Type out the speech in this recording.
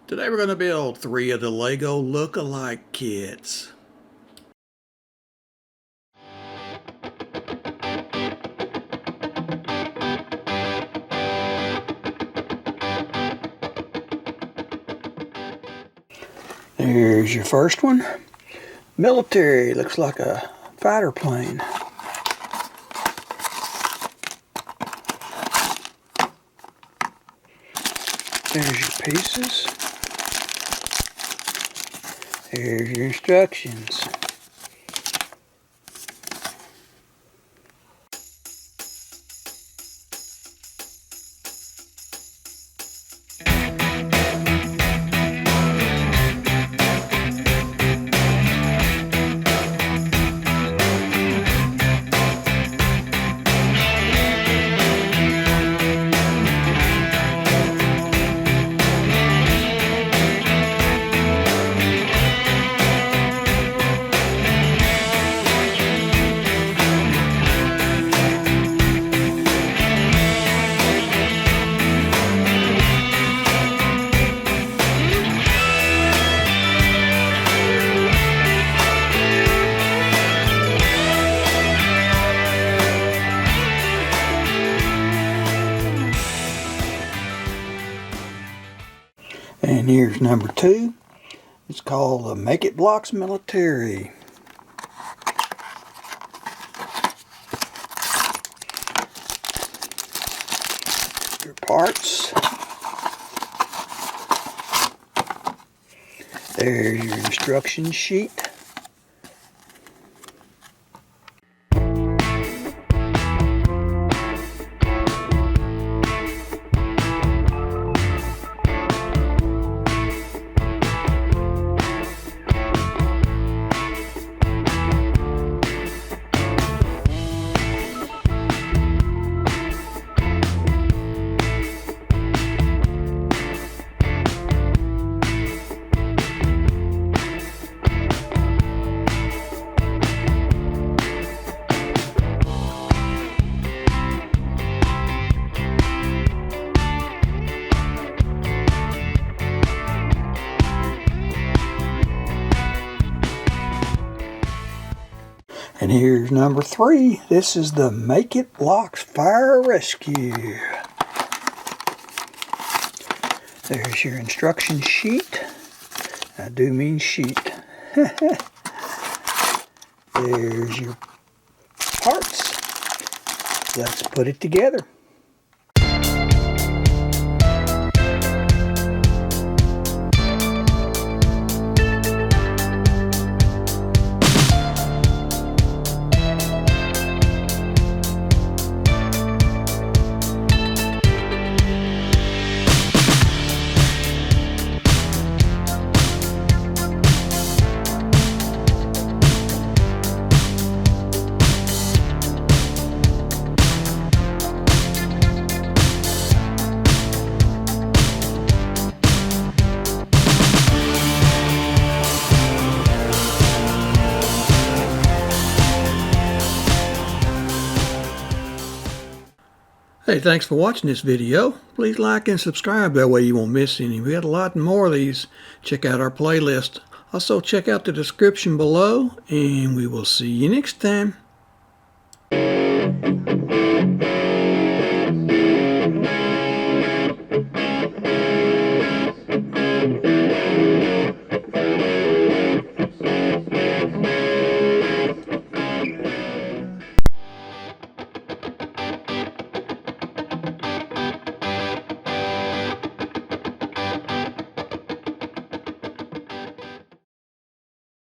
Today we're going to build 3 of the Lego look-alike kits. There's your first one. Military, looks like a fighter plane. There's your pieces. Here's your instructions. And here's number 2. It's called the Make It Blocks Military. Your parts. There's your instruction sheet. And here's number 3. This is the Make It Blocks Fire Rescue. There's your instruction sheet. I do mean sheet. There's your parts. Let's put it together. Hey, thanks for watching this video. Please like and subscribe, that way you won't miss any. We got a lot more of these. Check out our playlist. Also check out the description below, and we will see you next time.